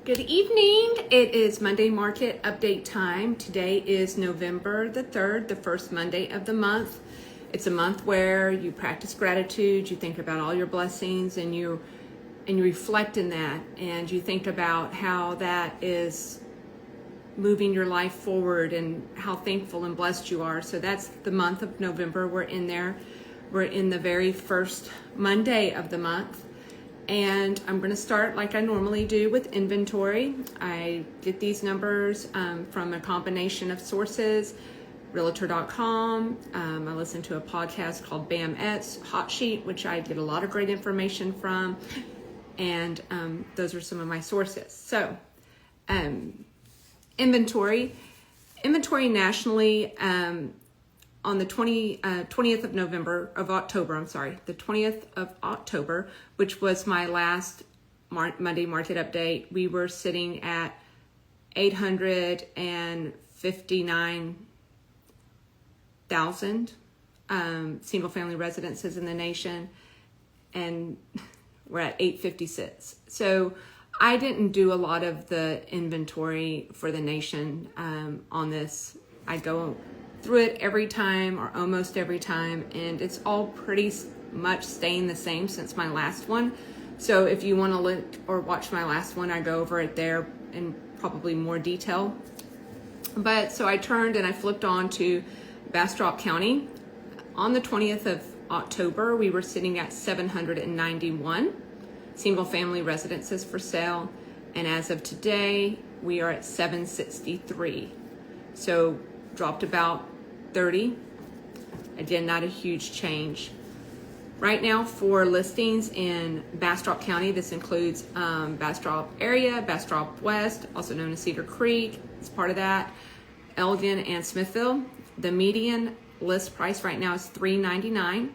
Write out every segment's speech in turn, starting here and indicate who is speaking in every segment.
Speaker 1: Good evening. It is Monday market update time. Today is November the 3rd, the first Monday of the month. It's a month where you practice gratitude, you think about all your blessings, and you reflect in that, and you think about how that is moving your life forward and how thankful and blessed you are. So that's the month of November. We're in there. We're in the very first Monday of the month. And I'm going to start like I normally do with inventory. I get these numbers from a combination of sources, Realtor.com. I listen to a podcast called BAMET's Hot Sheet, which I get a lot of great information from. And those are some of my sources. So inventory nationally, on the 20th of October, which was my last Monday market update, we were sitting at 859,000 single family residences in the nation, and we're at 856. So I didn't do a lot of the inventory for the nation on this. I go through it every time or almost every time, and it's all pretty much staying the same since my last one. So if you want to look or watch my last one, I go over it there in probably more detail. But so I turned and I flipped on to Bastrop County. On the 20th of October, we were sitting at 791 single family residences for sale, and as of today we are at 763. So dropped about 30. Again, not a huge change. Right now for listings in Bastrop County, this includes Bastrop area, Bastrop West, also known as Cedar Creek, it's part of that, Elgin and Smithville. The median list price right now is $399.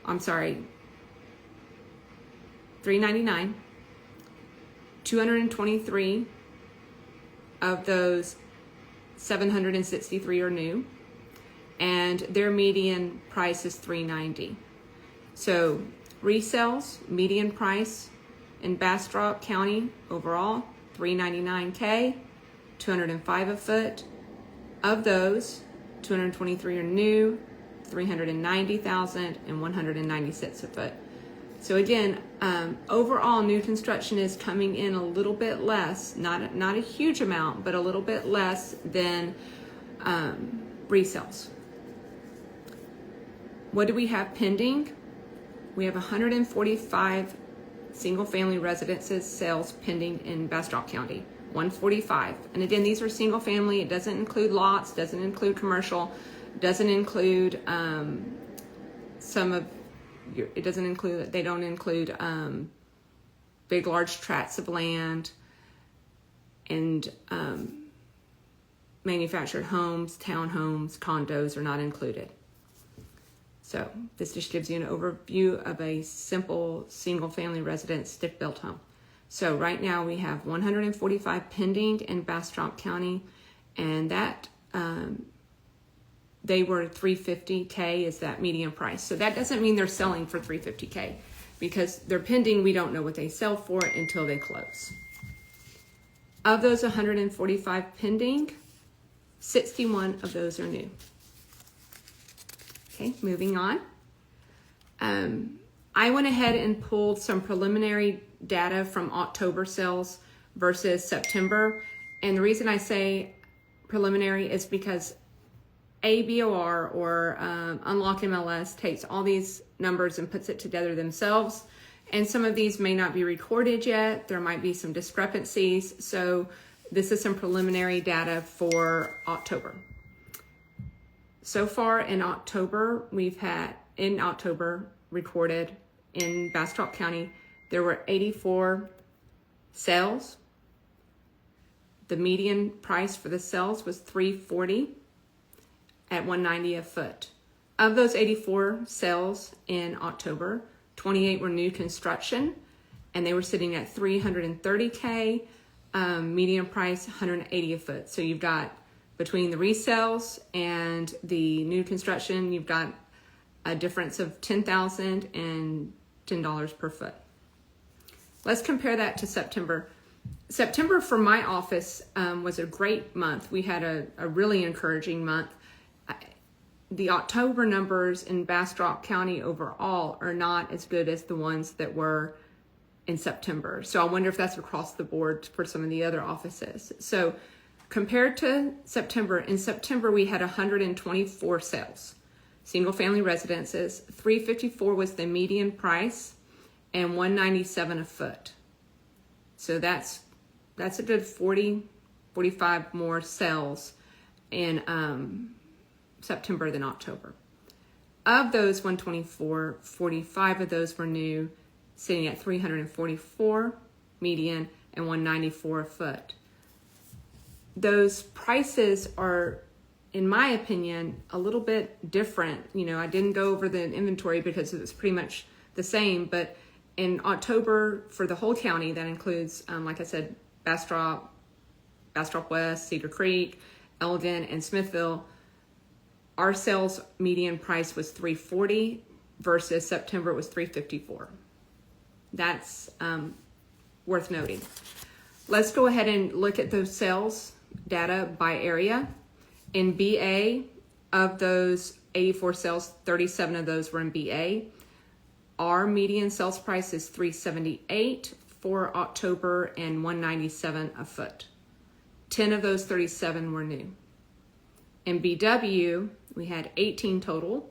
Speaker 1: $399. 223 of those 763 are new, and their median price is $390. So resales, median price in Bastrop County overall, $399K, 205 a foot. Of those, 223 are new, 390,000, and 196 a foot. So again, overall new construction is coming in a little bit less, not a huge amount, but a little bit less than resales. What do we have pending? We have 145 single family residences sales pending in Bastrop County, 145. And again, these are single family. It doesn't include lots, doesn't include commercial, doesn't include they don't include big, large tracts of land and manufactured homes, townhomes, condos are not included. So this just gives you an overview of a simple single family residence stick-built home. So right now we have 145 pending in Bastrop County, and that they were $350K is that median price. So that doesn't mean they're selling for $350K, because they're pending. We don't know what they sell for until they close. Of those 145 pending, 61 of those are new. Okay, moving on. I went ahead and pulled some preliminary data from October sales versus September. And the reason I say preliminary is because ABOR or Unlock MLS takes all these numbers and puts it together themselves. And some of these may not be recorded yet. There might be some discrepancies. So this is some preliminary data for October. So far in October, recorded in Bastrop County, there were 84 sales. The median price for the sales was $340 at $190 a foot. Of those 84 sales in October, 28 were new construction, and they were sitting at $330K, median price $180 a foot. So you've got, between the resales and the new construction, you've got a difference of $10,000 and $10 per foot. Let's compare that to September. September for my office was a great month. We had a really encouraging month. The October numbers in Bastrop County overall are not as good as the ones that were in September. So I wonder if that's across the board for some of the other offices. So compared to September, in September we had 124 sales. Single family residences, $354 was the median price and $197 a foot. So that's a good 45 more sales in September than October. Of those 124, 45 of those were new, sitting at $344 median and $194 a foot. Those prices are, in my opinion, a little bit different. You know, I didn't go over the inventory because it was pretty much the same, but in October for the whole county, that includes, like I said, Bastrop West, Cedar Creek, Elgin, and Smithville, our sales median price was $340 versus September it was $354. That's worth noting. Let's go ahead and look at those sales data by area. In BA, of those 84 sales, 37 of those were in BA. Our median sales price is $378 for October and $197 a foot. 10 of those 37 were new. In BW, we had 18 total.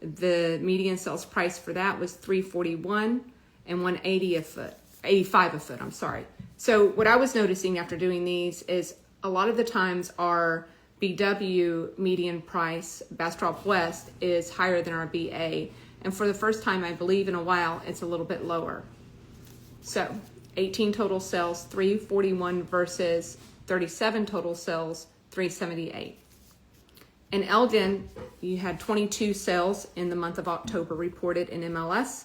Speaker 1: The median sales price for that was $341 and $180 a foot, $85 a foot, I'm sorry. So what I was noticing after doing these is a lot of the times our BW median price, Bastrop West, is higher than our BA. And for the first time, I believe in a while, it's a little bit lower. So 18 total sales, 341 versus 37 total sales, 378. In Elgin, you had 22 sales in the month of October reported in MLS,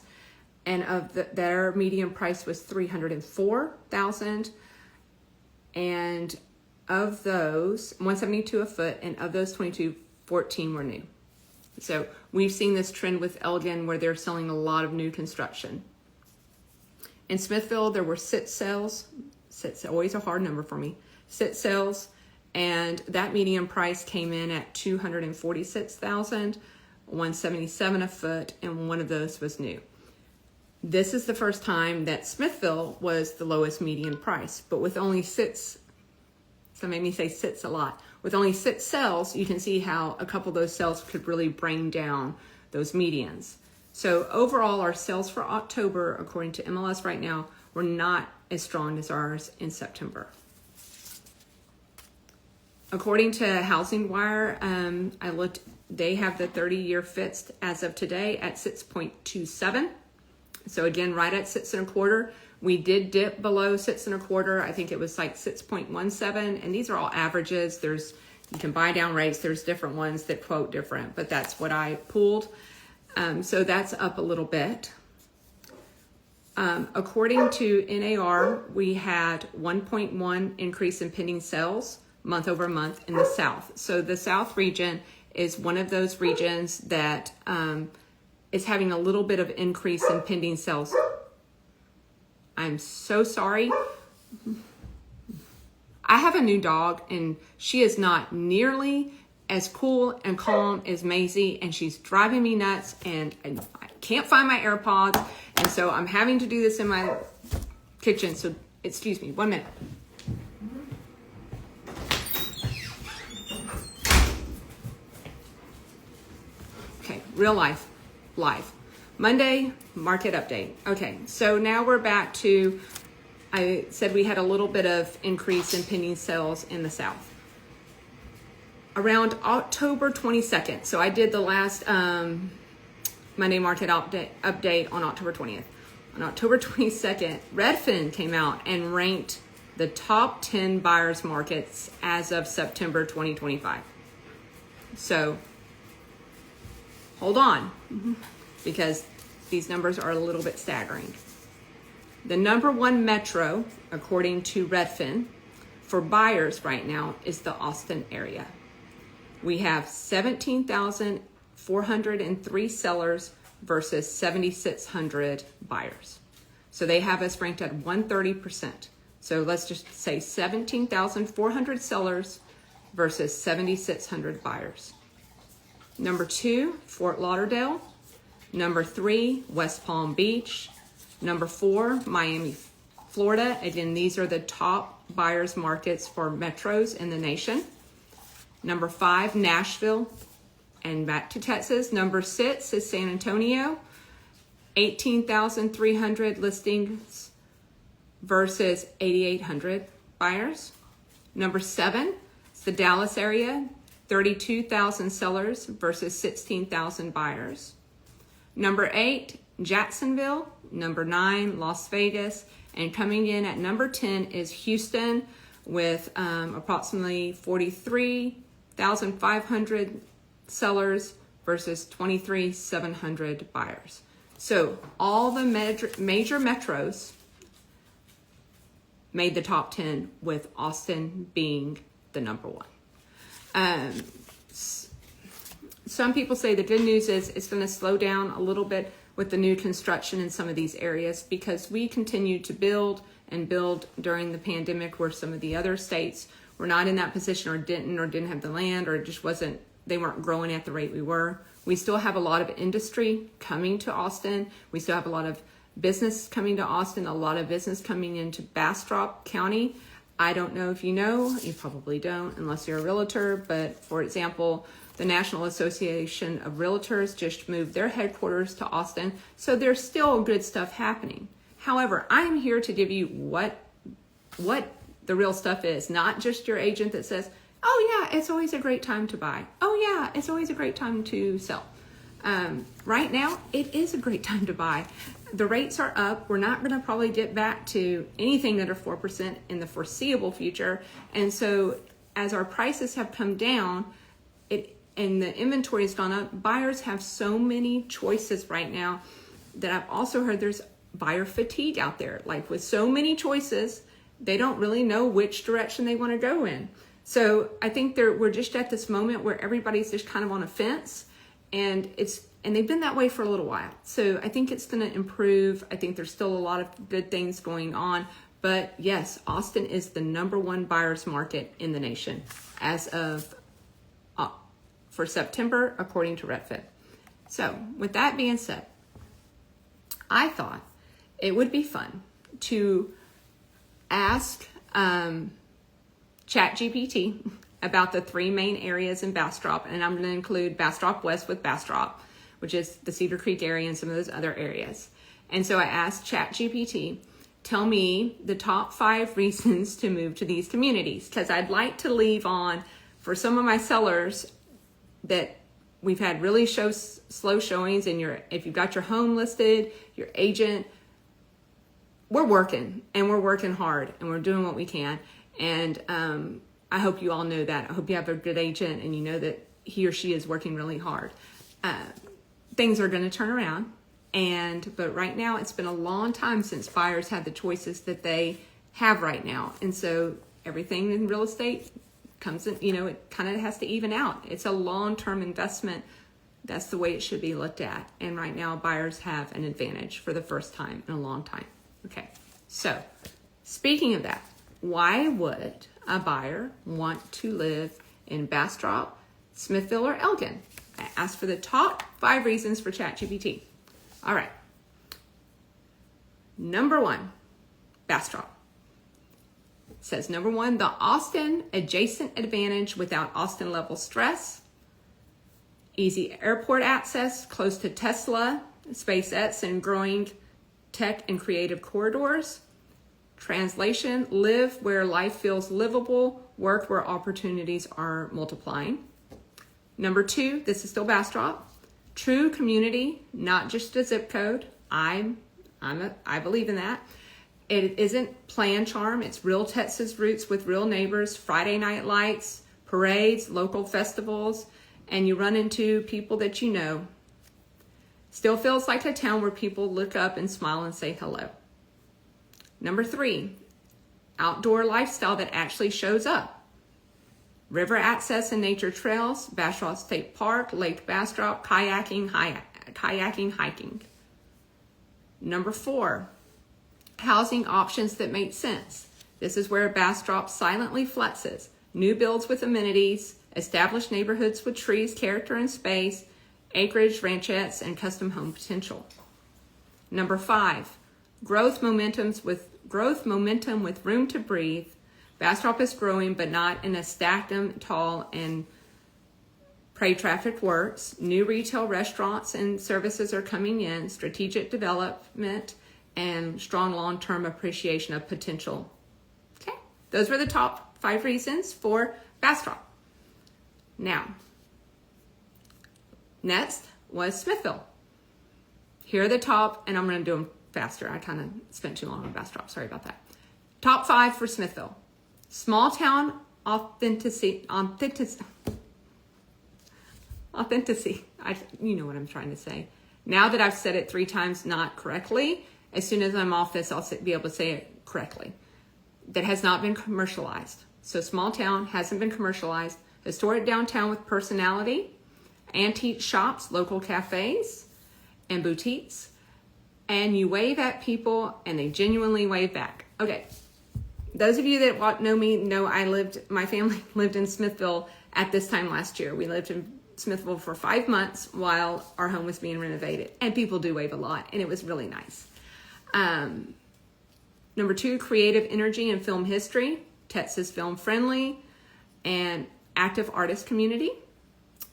Speaker 1: and their median price was $304,000, and of those, $172 a foot, and of those 22, 14 were new. So we've seen this trend with Elgin where they're selling a lot of new construction. In Smithville, there were 6 sales. 6, always a hard number for me. 6 sales, and that median price came in at $246,000, $177 a foot, and one of those was new. This is the first time that Smithville was the lowest median price, but with only 6, so made me say 6 a lot. With only 6 sales, you can see how a couple of those sales could really bring down those medians. So overall, our sales for October, according to MLS right now, were not as strong as ours in September. According to Housing Wire, I looked, they have the 30-year fixed as of today at 6.27. So again, right at 6 1/4. We did dip below 6 1/4. I think it was like 6.17. And these are all averages. You can buy down rates. There's different ones that quote different, but that's what I pulled. So that's up a little bit. According to NAR, we had 1.1 increase in pending sales month over month in the South. So the South region is one of those regions that is having a little bit of increase in pending sales. I'm so sorry. I have a new dog and she is not nearly as cool and calm as Maisie, and she's driving me nuts, and I can't find my AirPods, and so I'm having to do this in my kitchen. So excuse me, 1 minute. Okay, real life, live. Monday, market update. Okay, so now we're back to, I said we had a little bit of increase in pending sales in the South. Around October 22nd, so I did the last Monday market update on October 20th. On October 22nd, Redfin came out and ranked the top 10 buyers markets as of September 2025. So hold on, because these numbers are a little bit staggering. The number 1 metro, according to Redfin, for buyers right now is the Austin area. We have 17,403 sellers versus 7,600 buyers. So they have us ranked at 130%. So let's just say 17,400 sellers versus 7,600 buyers. Number 2, Fort Lauderdale. Number 3, West Palm Beach. Number 4, Miami, Florida. Again, these are the top buyers markets for metros in the nation. Number 5, Nashville, and back to Texas. Number 6 is San Antonio, 18,300 listings versus 8,800 buyers. Number 7 is the Dallas area, 32,000 sellers versus 16,000 buyers. Number 8, Jacksonville. Number 9, Las Vegas. And coming in at number 10 is Houston with approximately 43,500 sellers versus 23,700 buyers. So all the major metros made the top 10 with Austin being the number 1. Some people say the good news is it's going to slow down a little bit with the new construction in some of these areas because we continued to build and build during the pandemic where some of the other states were not in that position or didn't have the land or it just wasn't, they weren't growing at the rate we were. We still have a lot of industry coming to Austin. We still have a lot of business coming to Austin, a lot of business coming into Bastrop County. I don't know if you know, you probably don't unless you're a realtor, but for example, the National Association of Realtors just moved their headquarters to Austin, so there's still good stuff happening. However, I am here to give you what the real stuff is, not just your agent that says, oh yeah, it's always a great time to buy. Oh yeah, it's always a great time to sell. Right now, it is a great time to buy. The rates are up. We're not going to probably get back to anything under 4% in the foreseeable future. And so as our prices have come down, and the inventory has gone up, buyers have so many choices right now that I've also heard there's buyer fatigue out there. Like with so many choices, they don't really know which direction they want to go in. So I think we're just at this moment where everybody's just kind of on a fence, and they've been that way for a little while. So I think it's going to improve. I think there's still a lot of good things going on. But yes, Austin is the number 1 buyer's market in the nation as of for September, according to Redfin. So with that being said, I thought it would be fun to ask ChatGPT about the 3 main areas in Bastrop, and I'm going to include Bastrop West with Bastrop, which is the Cedar Creek area and some of those other areas. And so I asked ChatGPT, tell me the top 5 reasons to move to these communities, because I'd like to leave on for some of my sellers that we've had really slow showings, and if you've got your home listed, your agent, we're working hard and we're doing what we can. And I hope you all know that. I hope you have a good agent and you know that he or she is working really hard. Things are going to turn around, but right now it's been a long time since buyers had the choices that they have right now, and so everything in real estate comes in, it kind of has to even out. It's a long-term investment. That's the way it should be looked at. And right now, buyers have an advantage for the first time in a long time. Okay, so speaking of that, why would a buyer want to live in Bastrop, Smithville, or Elgin? I asked for the top 5 reasons for ChatGPT. All right. Number 1, Bastrop. Says number 1, the Austin adjacent advantage without Austin level stress. Easy airport access, close to Tesla, SpaceX, and growing tech and creative corridors. Translation, live where life feels livable, work where opportunities are multiplying. Number 2, this is still Bastrop. True community, not just a zip code. I believe in that. It isn't plan charm. It's real Texas roots with real neighbors, Friday night lights, parades, local festivals, and you run into people that you know. Still feels like a town where people look up and smile and say hello. Number 3, outdoor lifestyle that actually shows up. River access and nature trails, Bastrop State Park, Lake Bastrop, kayaking, hiking. Number 4, housing options that make sense. This is where Bastrop silently flexes. New builds with amenities, established neighborhoods with trees, character, and space, acreage, ranchettes, and custom home potential. Number 5, growth momentum with room to breathe. Bastrop is growing, but not in a stacked and tall and prey traffic works. New retail restaurants and services are coming in, strategic development, and strong long-term appreciation of potential. Okay, those were the top 5 reasons for Bastrop. Now, next was Smithville. Here are the top, and I'm going to do them faster. I kind of spent too long on Bastrop. Sorry about that. Top 5 for Smithville. Small town authenticity. You know what I'm trying to say. Now that I've said it 3 times not correctly, as soon as I'm off this, I'll be able to say it correctly. That has not been commercialized. So small town hasn't been commercialized. Historic downtown with personality. Antique shops, local cafes, and boutiques. And you wave at people and they genuinely wave back. Okay. Those of you that know me know my family lived in Smithville at this time last year. We lived in Smithville for 5 months while our home was being renovated. And people do wave a lot, and it was really nice. Number 2, creative energy and film history. Texas film friendly and active artist community.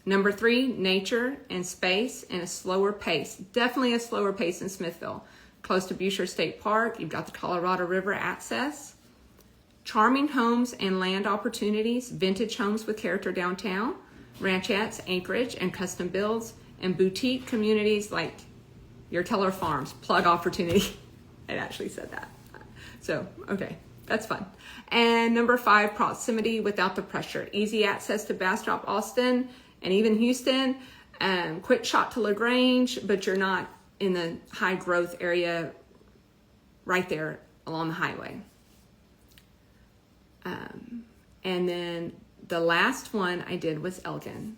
Speaker 1: Number 3, nature and space and a slower pace. Definitely a slower pace in Smithville. Close to Buescher State Park. You've got the Colorado River access. Charming homes and land opportunities. Vintage homes with character downtown. Ranchettes, acreage, and custom builds. And boutique communities like your Keller Farms. Plug opportunity. It actually said that. So, okay. That's fun. And number 5, proximity without the pressure. Easy access to Bastrop, Austin, and even Houston. Quick shot to LaGrange, but you're not in the high growth area right there along the highway. And then the last one I did was Elgin.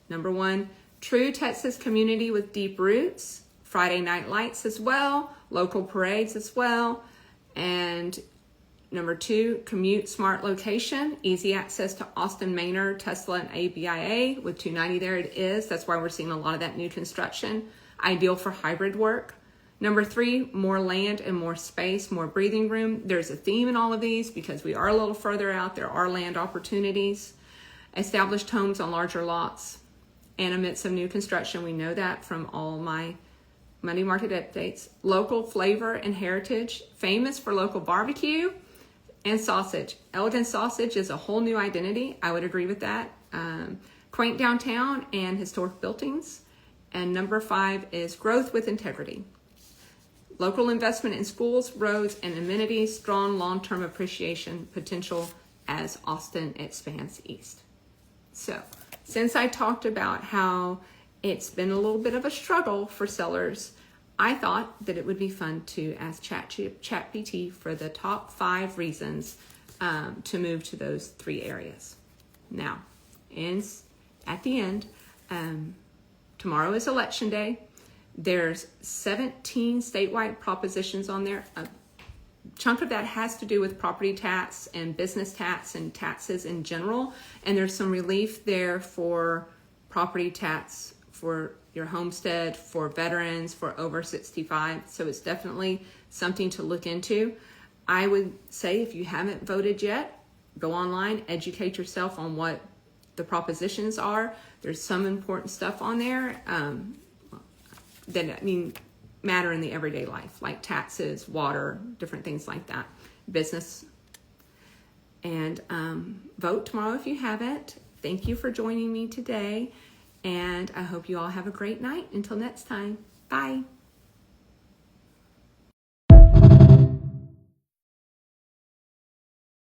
Speaker 1: Number 1, true Texas community with deep roots. Friday night lights as well. Local parades as well. And number 2, commute smart location, easy access to Austin, Manor, Tesla, and ABIA. With 290 there it is. That's why we're seeing a lot of that new construction. Ideal for hybrid work. Number 3, more land and more space, more breathing room. There's a theme in all of these because we are a little further out. There are land opportunities. Established homes on larger lots and amidst of new construction. We know that from all my Monday market updates. Local flavor and heritage. Famous for local barbecue and sausage. Elgin sausage is a whole new identity. I would agree with that. Quaint downtown and historic buildings. And number 5 is growth with integrity. Local investment in schools, roads, and amenities. Strong long-term appreciation potential as Austin expands east. So, since I talked about how it's been a little bit of a struggle for sellers, I thought that it would be fun to ask ChatGPT for the top 5 reasons to move to those 3 areas. Now, at the end, tomorrow is election day. There's 17 statewide propositions on there. A chunk of that has to do with property tax and business tax and taxes in general. And there's some relief there for property tax for your homestead, for veterans, for over 65. So it's definitely something to look into. I would say if you haven't voted yet, go online, educate yourself on what the propositions are. There's some important stuff on there that matter in the everyday life, like taxes, water, different things like that, business. And vote tomorrow if you haven't. Thank you for joining me today. And I hope you all have a great night. Until next time, bye.